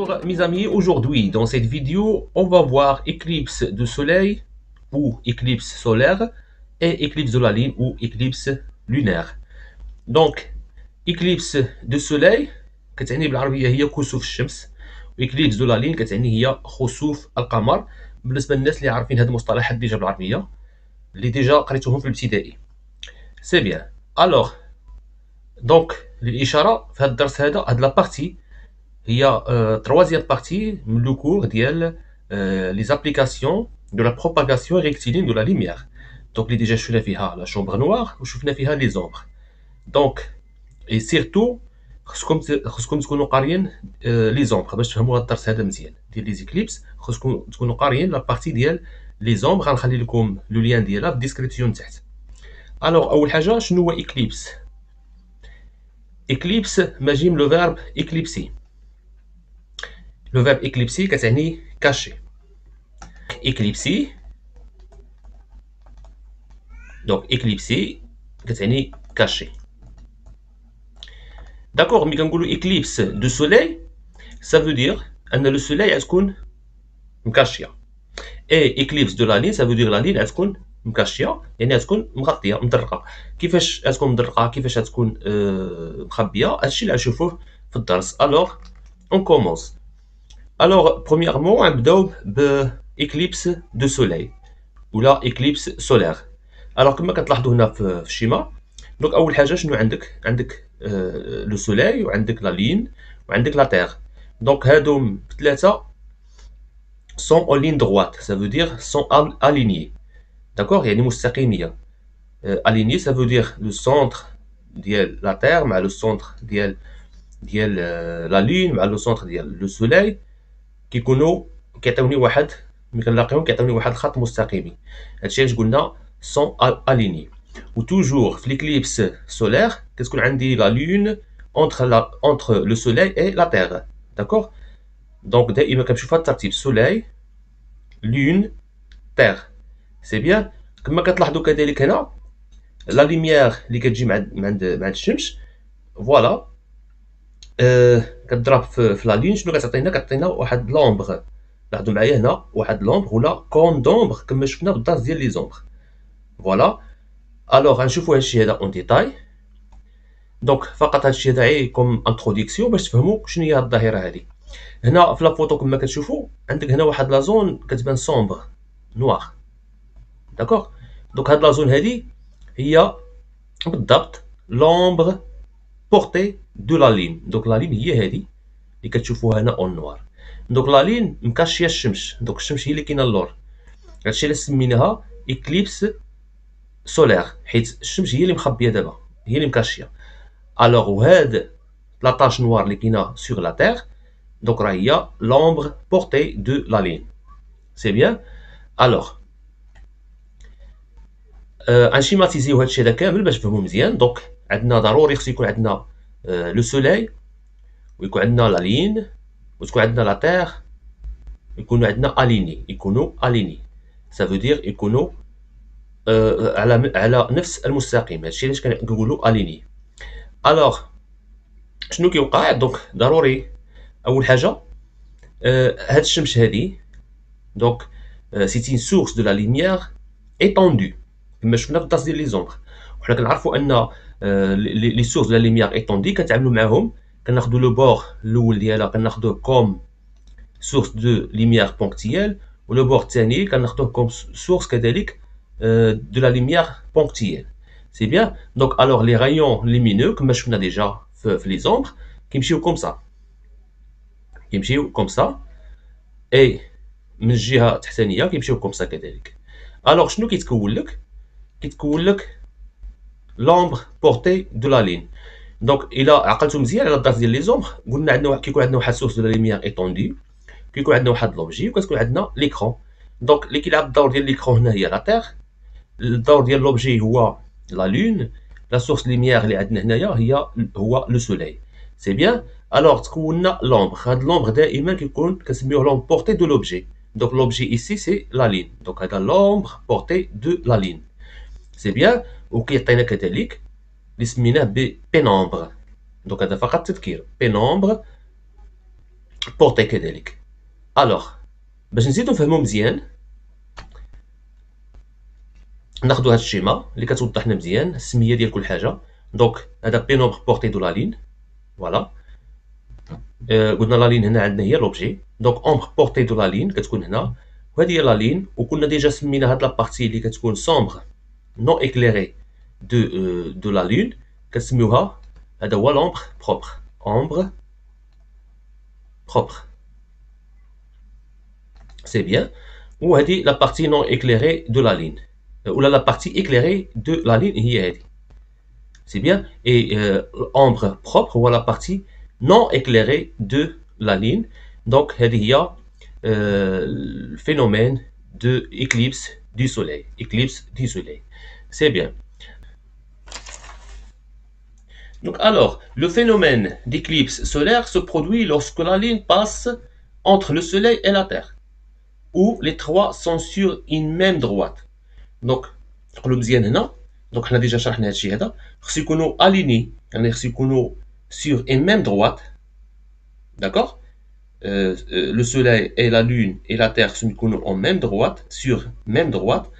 Bonjour mes amis, aujourd'hui dans cette vidéo on va voir éclipse de soleil ou éclipse solaire et éclipse de la lune ou éclipse lunaire. Donc éclipse de soleil كتعني بالعربية هي كسوف الشمس، وإكليبس دو لا لين كتعني هي خسوف القمر. بالنسبة للناس اللي عارفين هاد المصطلحات ديجا بالعربية اللي ديجا قريتوهم في الابتدائي. سي بيان. الوغ دونك للإشارة في هاد الدرس هاد لا بارتي هي troisième partie من لو كور ديال لي زابليكاسيون دو لا بروباغاسيون ريكتيلين دو لا لوميير. دونك اللي ديجا شفنا فيها لا شومبر نوار وشفنا فيها لي زومبر. دونك اي سيرتو خصكم تكونوا قاريين لي زومبر باش تفهموا هاد الدرس هذا مزيان ديال لي زيكليبس. خصكم تكونوا قاريين لا بارتي ديال لي زومبر، غنخلي لكم لو لين ديالها في الديسكريبسيون تحت. الوغ اول حاجه شنو هو اكليبس؟ اكليبس ماجي من لو فيرب اكليبسي. Le verbe éclipser كتعني caché. Éclipser. Donc éclipser كتعني caché. D'accord, ملي كنقولوا éclipse de soleil, ça veut dire أن le soleil غتكون مكاشية. Et éclipse de la lune, ça veut dire la lune غتكون مكاشية، يعني غتكون مغطية مدرقة. كيفاش غتكون مدرقة؟ كيفاش غتكون مخبية؟ هادشي اللي غنشوفوه في الدرس. Alors on commence. Alors, premièrement, on va éclipse de soleil ou la éclipse solaire. Alors, comme vous pouvez voir dans le schéma, donc, la première chose, le soleil, la lune et la terre. Donc, ces trois sont en ligne droite, ça veut dire sont alignés. D'accord? Il y a des alignés. Alignés, ça veut dire le centre de la terre, le centre de la lune, le centre du soleil. كيعطيوني واحد ملي كنلاقيهم كيعطيوني واحد الخط مستقيمي. هادشي علاش قلنا سون اليني. و توجور في ليكليبس سولير كتكون عندي لا لون entre لو سولاي اي لا تيغ. داكوغ. دونك دائما كنمشيو في هاد الترتيب سولاي لون تيغ. سي بيان. كما كتلاحظوا كذلك هنا لا لوميير اللي كتجي مع الشمس فوالا كتضرب في لا لين. شنو كتعطينا؟ كتعطينا واحد لومبر. لاحظوا معايا هنا واحد لومبر ولا كون دومبر كما شفنا بالدرس ديال لي زومبر. فوالا. الوغ غنشوفوا هادشي هذا اون ديتاي. دونك فقط هادشي هذا غير كوم انتروديكسيون باش تفهموا شنو هي هاد الظاهره هادي. هنا في لا فوتو كما كتشوفوا عندك هنا واحد لا زون كتبان سومبر نوار. داكوغ. دونك هاد لا زون هادي هي بالضبط لومبر بورتي دو لا لين. دونك لا لين هي هادي اللي كتشوفوها هنا اون نوار. دونك لا لين مكاشيه الشمس. دونك الشمس هي اللي كاينه اللور. هادشي اللي سميناها اكليبس سولير حيت الشمس هي اللي مخبيه دابا، هي اللي مكاشيه. الوغ وهاد لا طاش نوار اللي كاينه سور لا تيغ دونك راه هي لومبر بورتي دو لا لين. سي بيان. الوغ انشيماتيزيو هادشي هذا كامل باش تفهموا مزيان. دونك عندنا ضروري خص يكون عندنا لو سولاي ويكون عندنا لا لين وتكون عندنا لا تيغ يكونوا عندنا اليني. يكونوا اليني ça veut dire يكونوا على نفس المستقيم. هادشي علاش كنقولوا اليني. الوغ شنو كيوقع؟ دونك ضروري اول حاجه هاد الشمس هادي دونك سي une source de la lumière étendue كما شفنا في الدرس ديال لي زومبر. وحنا كنعرفوا ان لي سورس دو لا لوميير ايتوندي كنتعاملوا معاهم كناخذوا لو بور الاول ديالها كناخذوه كوم سورس دو لوميير بونكتيال ولو بور الثاني كناخذوه كوم سورس كذلك دو لا لوميير بونكتيال. سي بيان. دونك الوغ لي رايون لومينو كما شفنا ديجا في لي زومبر كيمشيو كوم سا، كيمشيو كوم سا اي من الجهه التحتانيه كيمشيو كوم سا كذلك. الوغ شنو كيتكون لك؟ كيتكون لك لومبر بورتي دو لا لين. دونك الى عقلتو مزيان على الدرس ديال لي زومبر قلنا عندنا كيكون عندنا واحد سورس دو لا لوميير ايتوندي، كيكون عندنا واحد لوبجي وكتكون عندنا ليكرون. دونك اللي كيلعب الدور ديال ليكرون هنا هي لا تيغ، الدور ديال لوبجي هو لا لون، لا سورس لوميير اللي عندنا هنايا هو لو سولاي. سي بيان. الوغ تكوننا لومبر. هاد لومبر دائما كيكون كنسميوه لومبر بورتي دو لوبجي. دونك لوبجي ايسي سي لا لين. دونك هذا لومبر بورتي دو لا لين. سي بيان. وكيعطينا كذلك اللي سميناه بينومبر. دونك هذا فقط تذكير. بينومبر بورتي كذلك. الوغ باش نزيدو نفهمو مزيان ناخدو هاد الشيما اللي كتوضح لنا مزيان السميه ديال كل حاجه. دونك هذا بي نومبر بورتي دو لا لين فوالا. قلنا لا لين هنا عندنا هي لوبجي. دونك اومبر بورتي دو لا لين كتكون هنا وهذه هي لا لين. وكنا ديجا سمينا هاد لابارتي اللي كتكون سومبر نون اكليري دو لا لين كنسميوها هذا هو لومبر بروبر. اومبر بروبر سي بيان. وهذه لا بارتي نون اكليري دو لا لين ولا لا بارتي اكليري دو لا لين هي هذه سي بيان. اي اومبر بروبر هو لا بارتي non éclairée de la ligne. Donc, il y a le phénomène de éclipse du soleil. Éclipse du soleil. C'est bien. Donc, alors, le phénomène d'éclipse solaire se produit lorsque la ligne passe entre le soleil et la terre, où les trois sont sur une même droite. Donc, نقولوا مزيان هنا. Donc, حنا déjà شرحنا هذا الشيء هذا. خصو يكونوا alignés, يعني خصو يكونوا sur une même droite. D'accord. Le soleil et la lune et la terre sont en même droite, sur même droite.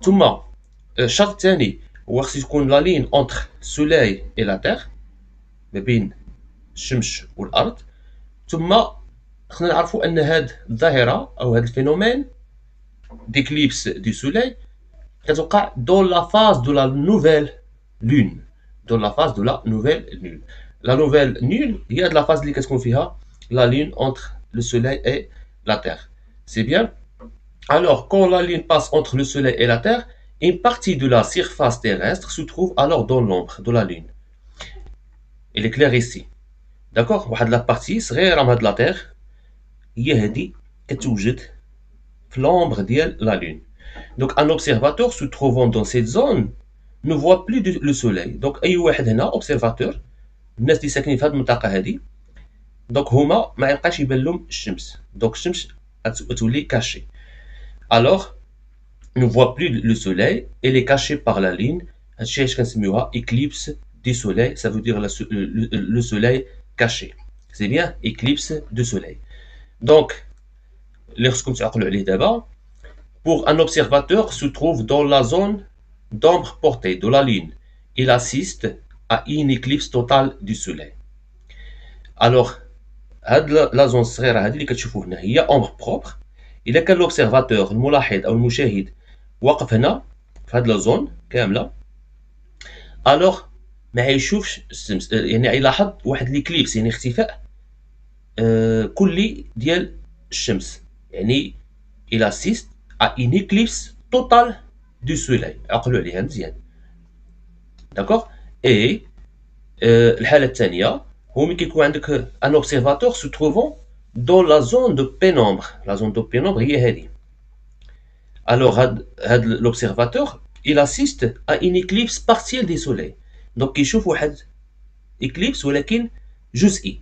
ثم الشرط الثاني هو خص يكون لا لين entre soleil et la terre ما بين الشمس والارض. ثم خصنا نعرفوا ان هاد الظاهره او هاد الفينومين d'éclipse du soleil كتوقع dans la phase de la nouvelle lune. Dans la phase de la nouvelle lune. La nouvelle lune هي هاد لا phase اللي كتكون فيها la lune entre le soleil et la terre. C'est bien. Alors, quand la lune passe entre le soleil et la terre, une partie de la surface terrestre se trouve alors dans l'ombre de la lune. Elle est claire ici. D'accord. واحد la partie صغيرة من هاد la terre هي هادي كتوجد في l'ombre ديال la lune. Donc, un observateur se trouvant dans cette zone ne voit plus le soleil. Donc, أي واحد هنا observateur الناس اللي ساكنين في هاد المنطقة هادي دونك هما ما يبقاش يبان لهم الشمس. دونك الشمس تولي كاشي. alors ne voit plus le soleil elle est cachée par la lune. هادشي علاش كنسميوها éclipse du soleil. ça veut dire le soleil caché. c'est bien éclipse du soleil. donc اللي خصكم تعقلوا عليه دابا pour un observateur se trouve dans la zone d'ombre portée de la lune il assiste à une éclipse totale du soleil. alors هاد لا زون الصغيره هذه اللي كتشوفوا هنا هي اومبر بروبر. الا كان لوبسيرفاتور الملاحظ او المشاهد واقف هنا في هاد لا زون كامله الوغ ما يشوفش الشمس. يعني يلاحظ واحد ليكليبس يعني اختفاء كلي ديال الشمس. يعني الى اسيست ا ان اكليبس توتال دو سوليي. عقلوا عليها مزيان. داكوغ. اي الحاله الثانيه هو ملي كيكون عندك ان اوبسيرفاتور سو تروفون دون لا زون دو بينومبر. لا زون دو بينومبر هي هذه. الوغ هاد لوبسيرفاتور il assiste à une éclipse partielle du soleil. donc كيشوف واحد éclipse ولكن جزئي.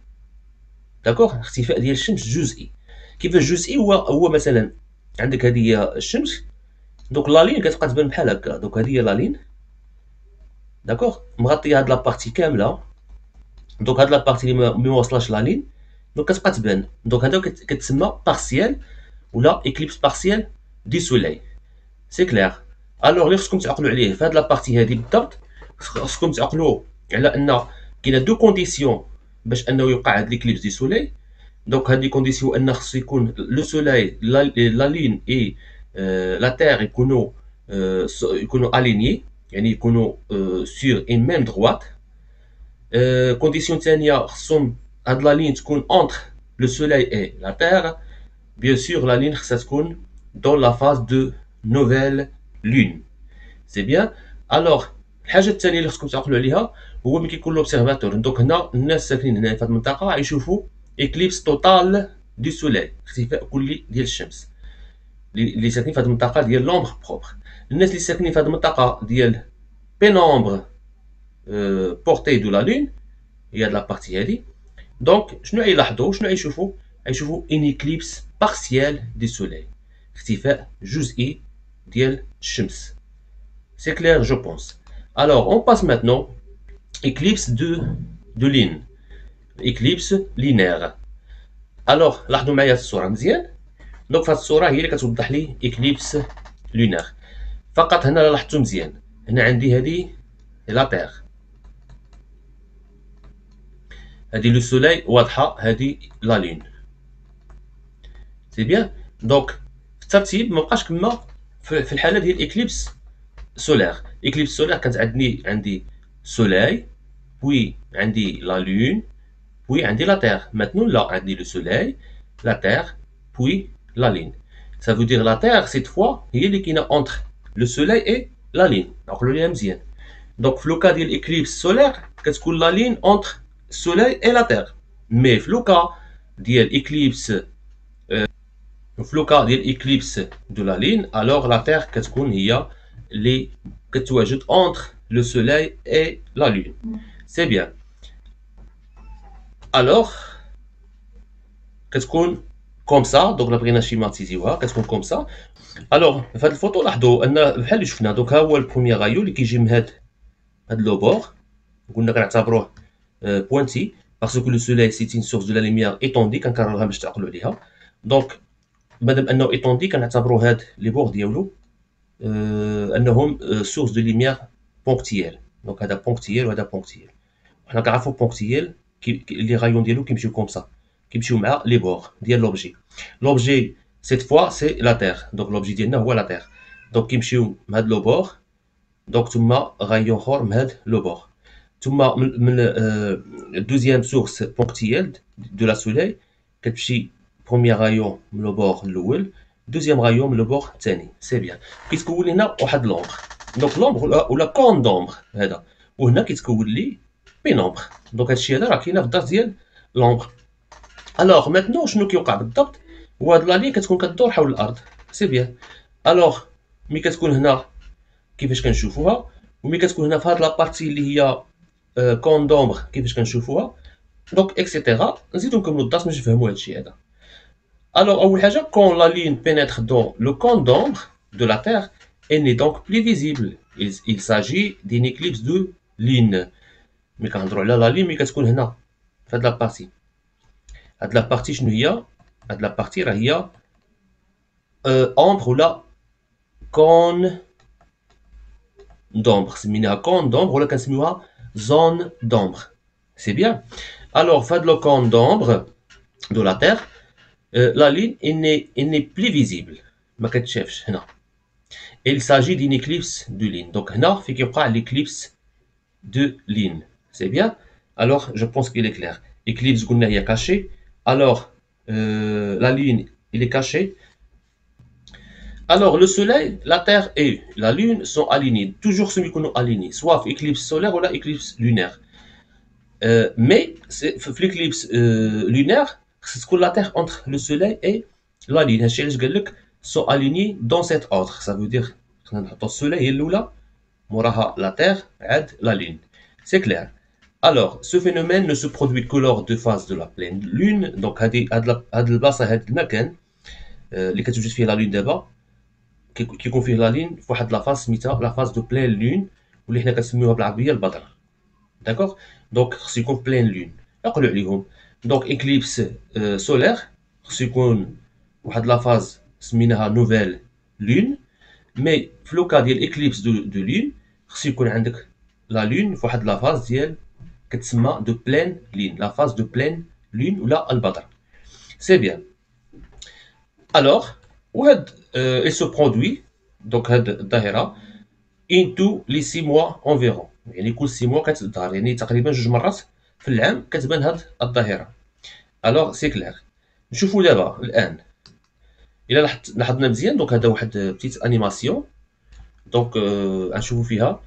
داكوغ. اختفاء ديال الشمس جزئي. كيفاش جزئي؟ هو مثلا عندك هذه هي الشمس دونك لا لين كتبقى تبان بحال هكا. دونك هذه هي لا لين داكوغ مغطيه هاد لابارتي كامله. دونك هاد لابارتي اللي ما واصلاش لا لين دونك كتبقى تبان. دونك هذا كتسمى بارسيال ولا اكليبس بارسيال دي سوليي. سي كلير. الوغ اللي خصكم تعقلوا عليه في هاد لابارتي هادي بالضبط خصكم تعقلوا على ان كاينه دو كونديسيون باش انه يوقع هاد ليكليبس دي سوليي. دونك هاد لي كونديسيون ان خصو يكون لو سوليي لا لين اي لا تير يكونوا الينيي يعني يكونوا سور ان ميم دروات. كونديسيون ثانيه خصهم هاد لا لين تكون انتر لو سوليي اي لا تير. بيان سور لا لين خصها تكون دون لا فاز دو نوفيل لون. سي بيان. الوغ الحاجه الثانيه اللي خصكم تعقلوا عليها هو ملي كيكون لوبسيرفاتور. دونك هنا الناس ساكنين هنا في هاد المنطقه يشوفوا اكليبس توتال دو سوليي اختفاء كلي ديال الشمس اللي ساكنين في هاد المنطقه ديال لومبر بروبر. الناس اللي ساكنين في هاد المنطقه ديال بينومبر بورتي دو لا لون هي هاد لابارتي هادي. دونك شنو يلاحظوا شنو يشوفوا؟ يشوفوا ان اكليبس بارسيال دو سوليي اختفاء جزئي ديال الشمس. C'est clair, je pense. Alors, on passe maintenant éclipse de lune. Éclipse linéaire. الوغ لاحظوا معايا الصوره مزيان. دونك فهاد الصوره هي اللي كتوضح لي اكليبس لونار. فقط هنا لاحظتوا مزيان، هنا عندي هذه لا تيغ، هذه لو سولاي واضحه، هذه لا لون. سي بيان. دونك في الترتيب ما بقاش كما في الحاله ديال اكليبس سولار. اكليبس سولار كانت عندي سولاي، بوي عندي لا لون، بوي عندي لا تيغ. ماتنون لا، عندي لو سولاي، لا تيغ، بوي لا لين. Ça veut dire la Terre cette fois هي اللي كاينه entre le soleil et la lune. نعقلوا ليها مزيان. دونك في لوكا ديال الاكليبس سولار كتكون لا لين entre السولاي et la Terre. مي في لوكا ديال اكليبس في لوكا ديال الاكليبس دو لا لين الوغ لا تيغ كتكون هي اللي كتواجد entre le soleil et la lune. C'est bien. الوغ كتكون كوم سا. دونك لا بغينا شيماتيزيوها كتكون كوم سا. الوغ في هاد الفوطو لاحظوا ان بحال اللي شفنا. دونك ها هو البروميير غايو اللي كيجي من هاد لو بور، قلنا كنعتبروه بوينتي باسكو لو سولاي سيت اون سورس دو لا لوميير ايطوندي، كنكررها باش تعقلوا عليها. دونك مادام انه ايطوندي كنعتبروا هاد لي بور ديالو انهم سورس دو لوميير بونكتيال. دونك هذا بونكتيال وهذا بونكتيال. حنا كنعرفوا بونكتيال لي غايون ديالو كيمشيو كوم سا، كيمشيو مع لي بور ديال لوبجي. لوبجي سيت فوا سي لا تيغ. دونك لوبجي ديالنا هو لا تيغ. دونك كيمشيو من هاد لو بور. دونك تما غايون اخر من هاد لو بور. تما من دوزيام سورس بونكتيال دو لا سولاي كتمشي بروميير غايون من لو بور الاول، دوزيام غايون من لو بور الثاني. سي بيان. كيتكون لنا واحد لومبر. دونك لومبر ولا كون دومبر هذا، وهنا كيتكون لي بينومبر. دونك هادشي هذا راه كاينه في الدرس ديال لومبر. الوغ ماتنون شنو كيوقع بالضبط؟ هو هاد لا لين كتكون كدور حول الارض. سي بيان. الوغ ملي كتكون هنا كيفاش كنشوفوها، وملي كتكون هنا في هاد لابارتي اللي هي كون دومبر كيفاش كنشوفوها. دونك اكسيتيرا. نزيدو نكملو الدرس باش نفهمو هادشي هذا. الوغ اول حاجه كون لا لين pénètre dans le cône d'ombre de la Terre, elle n'est donc plus visible. Il s'agit d'une éclipse de lune. ملي كنهضروا على لا لين ملي كتكون هنا في هاد لابارتي. هاد لابارتي شنو هي؟ هاد لابارتي راه هي ombre ولا كون دومبر. سميناها كون دومبر ولا كنسميوها زون دومبر. سي بيان. الوغ في هاد لو كون دومبر دو لا تيغ لا لين il n'est plus visible. ما كتشافش هنا. Il s'agit d'une éclipse de lune. دونك هنا فين كيوقع l'éclipse de lune. C'est bien. Alors je pense qu'il est clair. Éclipse قلنا هي cachée. Alors la lune il est caché. Alors le soleil, la terre et la lune sont alignés. Toujours ceux qui sont alignés, soit éclipse solaire ou la éclipse lunaire. Mais l'éclipse lunaire, c'est ce que la terre entre le soleil et la lune. هادشي علاش قال لك sont alignés dans cet ordre. Ça veut dire خصنا نحطو السولاي هي الاولى، موراها la terre عاد la lune. C'est clair. Alors ce phénomène ne se produit que lors de phases de la pleine lune. Donc هاد البلاصه هاد المكان اللي كتوجد فيه لا لون دابا كيكون فيه لا لين في واحد لا فاز سميتها لا فاز دو بلين لون، واللي حنا كنسميوها بالعربيه البدر. داكوغ. دونك خصو يكون بلين لون. عقلوا عليهم. دونك اكليبس سولير خصو يكون واحد لا فاز سميناها نوفيل لون. مي في لوكا ديال اكليبس دو لون خصو يكون عندك لا لون في واحد لا فاز ديال كتسمى دو بلين لين، لا فاز دو بلين لون ولا البدر. سي بيان. الوغ وهاد il se produit donc هاد الظاهره in tous les 6 mois environ. يعني كل 6 mois كتظهر، يعني تقريبا 2 مرات في العام كتبان هاد الظاهره. الوغ سي كلير. نشوفوا دابا الان الا لاحظنا مزيان. دونك هذا واحد بتيت انيماسيون. دونك غنشوفوا فيها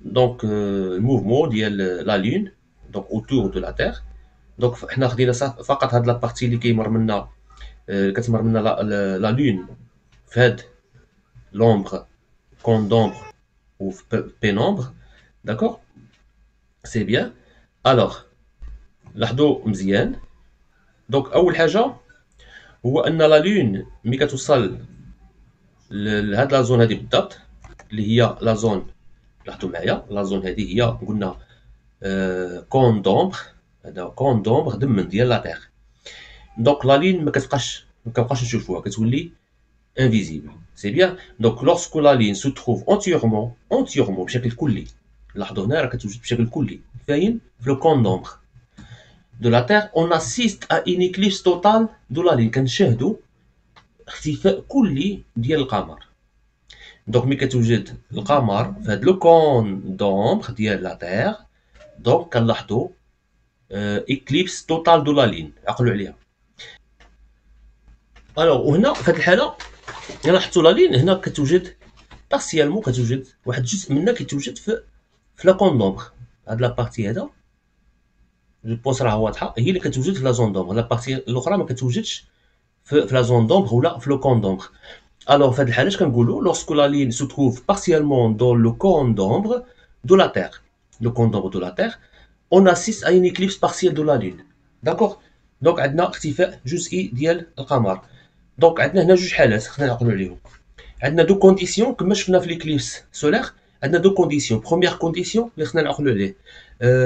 دونك الموفمون ديال لا لون دونك اوتور دو لا تيغ. دونك حنا خدينا فقط هاد لابارتي اللي كيمر منا كتمر منا لا لون في هاد لومبر كون دومبر ou pénombre. D'accord. C'est bien. Alors لاحظوا مزيان. دونك اول حاجه هو ان لا لون ملي كتوصل لهاد لا زون هادي بالضبط اللي هي لا زون. لاحظوا معايا لا زون هادي هي قلنا كون دومبر. هذا كون دومبر دمن ديال لا تيغ. دونك لا لين ما كنبقاش نشوفوها كتولي انفيزيبل. سي بيان. دونك لورسكو لا لين سو تروف اونتيغمون بشكل كلي، لاحظوا هنا راه كتوجد بشكل كلي فاين في لو كون دومبر دو لا تير، اون اسيست ا ان اكليبس توتال دو لا لين، كنشاهدوا اختفاء كلي ديال القمر. دونك ملي كتوجد القمر في هاد لو كون دومبر ديال لا تير، دونك كنلاحظوا اكليبس توتال دو لا لين، عقلوا عليها. الوغ وهنا في هاد الحاله الا لاحظتوا لا لين هنا كتوجد بارسيالمون، كتوجد واحد الجزء منها كيتوجد في لا كون دومبر. هاد لا بارتي هذا جو بونس راه واضحه، هي اللي كتوجد في لا زون دومبر، لا بارتي الاخرى ما كتوجدش في لا زون دومبر ولا في لو كون دومبر. الوغ في هاد الحاله اش كنقولوا؟ لورسكو لا لين سو تروف بارسيالمون دون لو كون دومبر دو لا تير، لو كون دومبر دو لا تير اون اسيست ا ان اكليبس بارسيال دو لا لين. داكوغ. دونك عندنا اختفاء جزئي ديال القمر. دونك عندنا هنا جوج حالات خصنا نعقلوا عليهم. عندنا دو كونديسيون كما شفنا في ليكليبس سولير، عندنا دو كونديسيون. بروميير كونديسيون اللي خصنا نعقلوا عليه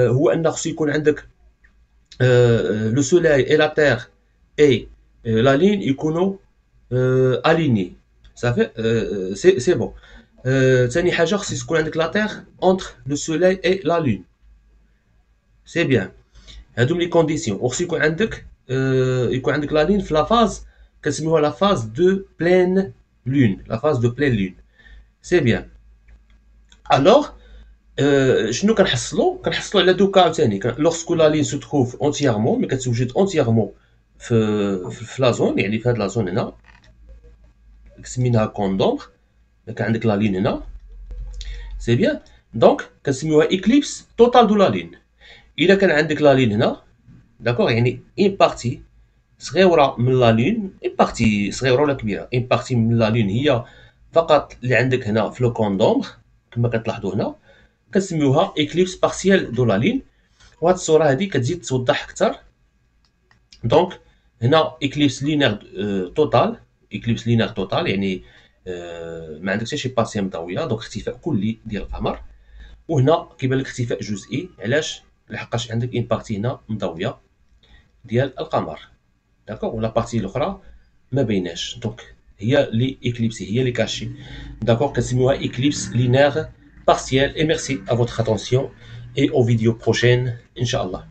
هو ان خصو يكون عندك لو سولاي اي لا تير اي لا لين يكونوا اليني، صافي سي بون. ثاني حاجه خص يكون عندك لا تير اونتر لو سولاي اي لا لين، سي بيان. هادو لي كونديسيون. وخص يكون عندك لا لين في لا فاز كنسميوها لا فاز دو بلين لون، لا فاز دو بلين لون، سي بيان. الوغ شنو كنحصلوا على دو كا عاوتاني. لورسكو لا لين سو تروف اونتييرمون، ملي كتوجد اونتييرمون في لا زون، يعني في هاد لا زون هنا سميناها كون دومبر، كان عندك لا لين هنا، سي بيان. دونك كنسميوها اكليبس توتال دو لا لين. الا كان عندك لا لين هنا، داكوغ، يعني ان بارتي صغيره من لا لين، ان بارتي صغيره ولا كبيره، ان بارتي من لا لين هي فقط اللي عندك هنا في لو كون دومبر كما كتلاحظوا هنا، كنسميوها اكليبس بارسيال دو لا لين. وهاد الصوره هادي كتزيد توضح اكثر. دونك هنا اكليبس لينير توتال، اكليبس لينير توتال يعني ما عندك حتى شي بارتي مضويه، دونك اختفاء كلي ديال القمر. وهنا كيبان لك اختفاء جزئي، علاش؟ لحقاش عندك ان بارتي هنا مضويه ديال القمر، داكوغ، ولا بارتي الاخرى ما بيناش. دونك هي لي اكليبسي، هي لي كاشي، داكوغ، كنسميوها اكليبس لينير partiel. Et merci à votre attention et aux vidéos prochaines, Inch'Allah.